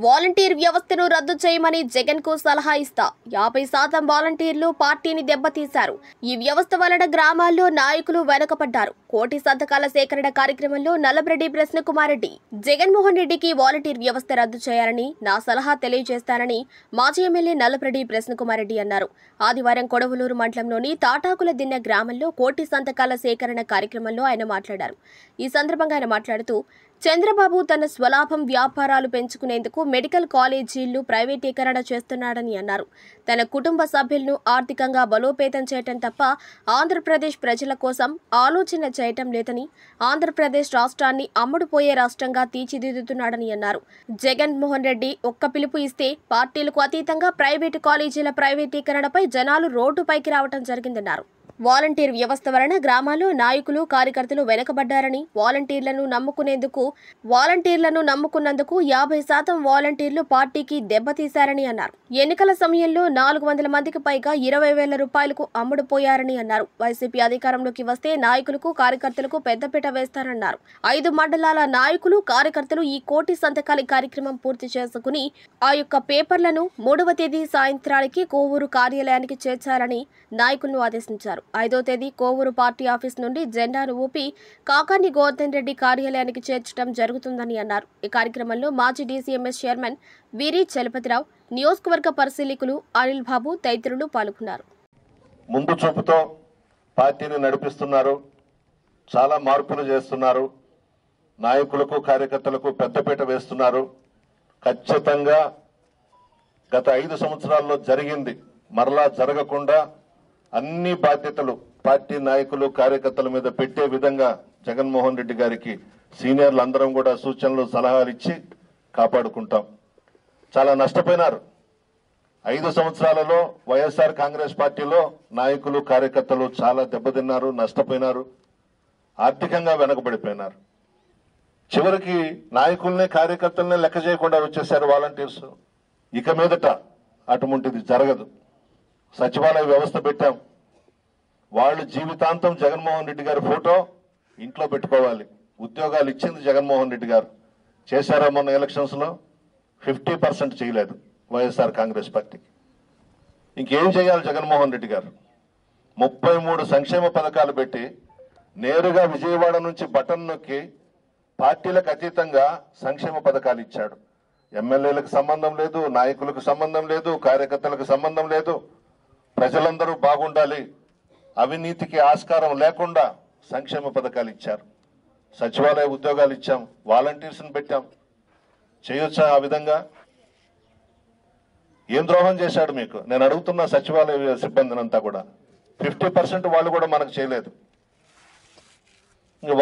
Volunteer వ్యవస్థను రద్దు చేయమని జగన్ కు సలహా ఇస్తా 50% వాలంటీర్లు పార్టీని దెబ్బతీశారు. ఈ వ్యవస్థ వలన గ్రామాల్లో నాయకులు వెనకపడ్డారు. కోటి సంతకాల సేకరణ కార్యక్రమంలో నల్లబరెడ్డి ప్రసన్నకుమారెడ్డి జగన్మోహన్ రెడ్డికి వాలంటీర్ వ్యవస్థ రద్దు చేయాలని నా సలహా తెలియజేస్తానని మాజీ ఎమ్మెల్యే నల్లబరెడ్డి ప్రసన్నకుమారెడ్డి అన్నారు. ఆదివారం కొడవలూరు మండలంలోని తాటాకుల దిన్న గ్రామంలో కోటి సంతకాల సేకరణ కార్యక్రమంలో ఆయన మాట్లాడారు. ఈ సందర్భంగా ఆయన మాట్లాడుతూ చంద్రబాబు తన స్వలాభం వ్యాపారాలు పెంచుకునేందుకు మెడికల్ కాలేజీలు ప్రైవేటీకరణ చేస్తున్నాడని అన్నారు. తన కుటుంబ సభ్యులను ఆర్థికంగా బలోపేతం చేయటం తప్ప ఆంధ్రప్రదేశ్ ప్రజల కోసం ఆలోచన చేయటం లేదని, ఆంధ్రప్రదేశ్ రాష్ట్రాన్ని అమ్ముడుపోయే రాష్ట్రంగా తీర్చిదిద్దుతున్నాడని అన్నారు. జగన్మోహన్ రెడ్డి ఒక్క పిలుపు ఇస్తే పార్టీలకు అతీతంగా ప్రైవేటు కాలేజీల ప్రైవేటీకరణపై జనాలు రోడ్డుపైకి రావటం జరిగిందన్నారు. వాలంటీర్ వ్యవస్థ వలన గ్రామాల్లో నాయకులు కార్యకర్తలు వెనకబడ్డారని, వాలంటీర్లను నమ్ముకున్నందుకు 50% వాలంటీర్లు పార్టీకి దెబ్బతీశారని అన్నారు. ఎన్నికల సమయంలో 400 మందికి పైగా 20,000 రూపాయలకు అమ్ముడుపోయారని అన్నారు. వైసీపీ అధికారంలోకి వస్తే నాయకులకు కార్యకర్తలకు పెద్దపీట వేస్తారన్నారు. 5 మండలాల నాయకులు కార్యకర్తలు ఈ కోటి సంతకాల కార్యక్రమం పూర్తి చేసుకుని ఆ యొక్క పేపర్లను 3వ తేదీ సాయంత్రానికి కోవూరు కార్యాలయానికి చేర్చాలని నాయకులను ఆదేశించారు. 5వ తేదీ కోవూరు పార్టీ ఆఫీస్ నుండి జెండాను ఊపి కాకాని గోవర్ధన్ రెడ్డి కార్యాలయానికి చేర్చడం జరుగుతుందని అన్నారు. ఈ కార్యక్రమంలో మాజీ డీసీఎంఎస్ చైర్మన్ వీరి చలపతిరావు, నియోజకవర్గ పరిశీలకులు అనిల్ బాబు తదితరులు పాల్గొన్నారు. ముందు చూపుతో పార్టీని నడిపిస్తున్నారు, చాలా మార్పులు చేస్తున్నారు, నాయకులకు కార్యకర్తలకు పెద్దపీట వేస్తున్నారు. ఖచ్చితంగా గత 5 సంవత్సరాల్లో జరిగింది మరలా జరగకుండా అన్ని బాధ్యతలు పార్టీ నాయకులు కార్యకర్తల మీద పెట్టే విధంగా జగన్మోహన్ రెడ్డి గారికి సీనియర్లు అందరం కూడా సూచనలు సలహాలు ఇచ్చి కాపాడుకుంటాం. చాలా నష్టపోయినారు. 5 సంవత్సరాలలో వైఎస్ఆర్ కాంగ్రెస్ పార్టీలో నాయకులు కార్యకర్తలు చాలా దెబ్బతిన్నారు, నష్టపోయినారు, ఆర్థికంగా వెనకబడిపోయినారు. చివరికి నాయకుల్ని కార్యకర్తలనే లెక్క చేయకుండా వచ్చేసారు వాలంటీర్స్. ఇక మీదట అటువంటిది జరగదు. సచివాలయ వ్యవస్థ పెట్టాం. వాళ్ళు జీవితాంతం జగన్మోహన్ రెడ్డి గారి ఫోటో ఇంట్లో పెట్టుకోవాలి. ఉద్యోగాలు ఇచ్చింది జగన్మోహన్ రెడ్డి గారు. చేశారా మొన్న ఎలక్షన్స్ లో? 50% చేయలేదు వైఎస్ఆర్ కాంగ్రెస్ పార్టీ. ఇంకేం చేయాలి జగన్మోహన్ రెడ్డి గారు? 33 సంక్షేమ పథకాలు పెట్టి నేరుగా విజయవాడ నుంచి బటన్ నొక్కి పార్టీలకు అతీతంగా సంక్షేమ పథకాలు ఇచ్చాడు. ఎమ్మెల్యేలకు సంబంధం లేదు, నాయకులకు సంబంధం లేదు, కార్యకర్తలకు సంబంధం లేదు. ప్రజలందరూ బాగుండాలి, అవినీతికి ఆస్కారం లేకుండా సంక్షేమ పథకాలు ఇచ్చారు. సచివాలయ ఉద్యోగాలు ఇచ్చాం, వాలంటీర్స్ని పెట్టాం. చేయొచ్చా ఆ విధంగా? ఏం ద్రోహం చేశాడు మీకు? నేను అడుగుతున్న సచివాలయ సిబ్బందినంతా కూడా 50% వాళ్ళు కూడా మనకు చేయలేదు.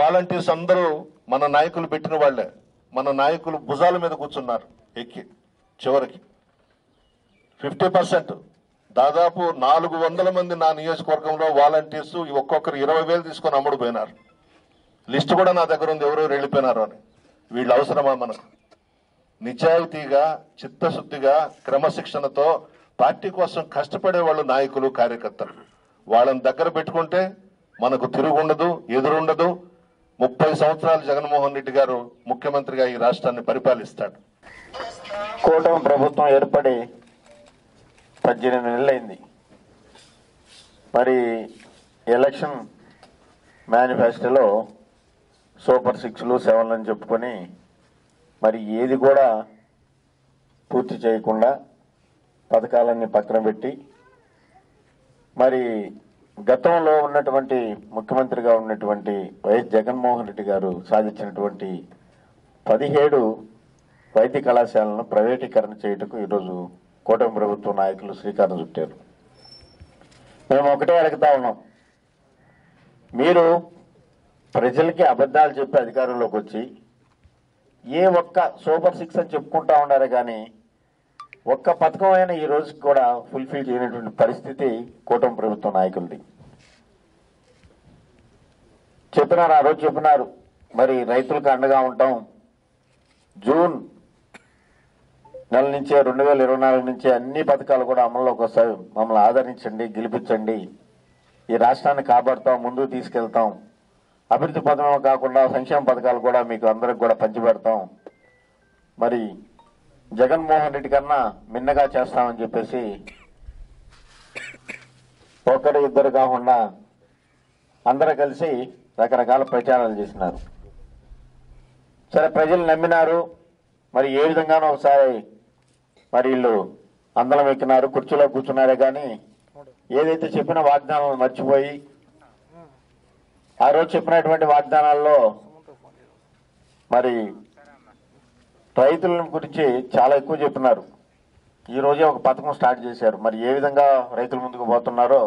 వాలంటీర్స్ అందరూ మన నాయకులు పెట్టిన వాళ్లే. మన నాయకులు భుజాల మీద కూర్చున్నారు ఎక్కి. చివరికి 50% దాదాపు 400 మంది నా నియోజకవర్గంలో వాలంటీర్స్ ఒక్కొక్కరు 20,000 తీసుకొని అమ్ముడుపోయినారు. లిస్టు కూడా నా దగ్గర ఉంది, ఎవరెవరు వెళ్ళిపోయినారు అని. వీళ్ళు అవసరమా మనకు? నిజాయితీగా, చిత్తశుద్ధిగా, క్రమశిక్షణతో పార్టీ కోసం కష్టపడే వాళ్ళు నాయకులు కార్యకర్తలు. వాళ్ళని దగ్గర పెట్టుకుంటే మనకు తిరుగుండదు, ఎదురుండదు. 30 సంవత్సరాలు జగన్మోహన్ రెడ్డి గారు ముఖ్యమంత్రిగా ఈ రాష్ట్రాన్ని పరిపాలిస్తాడు. కూటమి ప్రభుత్వం ఏర్పడి 18 నెలలైంది. మరి ఎలక్షన్ మేనిఫెస్టోలో సూపర్ 6లు 7లు అని చెప్పుకొని మరి ఏది కూడా పూర్తి చేయకుండా పథకాలన్నీ పక్కన పెట్టి మరి గతంలో ఉన్నటువంటి ముఖ్యమంత్రిగా ఉన్నటువంటి వైఎస్ జగన్మోహన్ రెడ్డి గారు సాధించినటువంటి 17 వైద్య కళాశాలను ప్రైవేటీకరణ చేయటకు ఈరోజు కూటమి ప్రభుత్వ నాయకులు శ్రీకారం చుట్టారు. మేము ఒకటే అడుగుతా ఉన్నాం, మీరు ప్రజలకి అబద్ధాలు చెప్పి అధికారంలోకి వచ్చి ఏ ఒక్క సూపర్ 6 అని చెప్పుకుంటా ఉన్నారు, కానీ ఒక్క పథకం అయినా ఈ రోజుకి కూడా ఫుల్ఫిల్ చేయనటువంటి పరిస్థితి కూటమి ప్రభుత్వ నాయకులది. చెప్పినారు, ఆ రోజు చెప్పినారు, మరి రైతులకు అండగా ఉంటాం, జూన్ నెల నుంచే 2024 నుంచే అన్ని పథకాలు కూడా అమల్లోకి వస్తాయి, మమ్మల్ని ఆదరించండి, గెలిపించండి, ఈ రాష్ట్రాన్ని కాపాడుతాం, ముందుకు తీసుకెళ్తాం, అభివృద్ధి పథకం కాకుండా సంక్షేమ పథకాలు కూడా మీకు అందరికి కూడా పంచిపెడతాం, మరి జగన్మోహన్ రెడ్డి కన్నా మిన్నగా చేస్తామని చెప్పేసి ఒకరు ఇద్దరు కాకుండా అందరూ కలిసి రకరకాల ప్రచారాలు చేసినారు. సరే, ప్రజలు నమ్మినారు. మరి ఏ విధంగానో ఒకసారి మరి వీళ్ళు అందరం ఎక్కినారు, కుర్చీలో కూర్చున్నారే కానీ ఏదైతే చెప్పిన వాగ్దానాలు మర్చిపోయి ఆ రోజు చెప్పినటువంటి వాగ్దానాల్లో మరి రైతుల గురించి చాలా ఎక్కువ చెప్పినారు. ఈ రోజే ఒక పథకం స్టార్ట్ చేశారు. మరి ఏ విధంగా రైతుల ముందుకు పోతున్నారో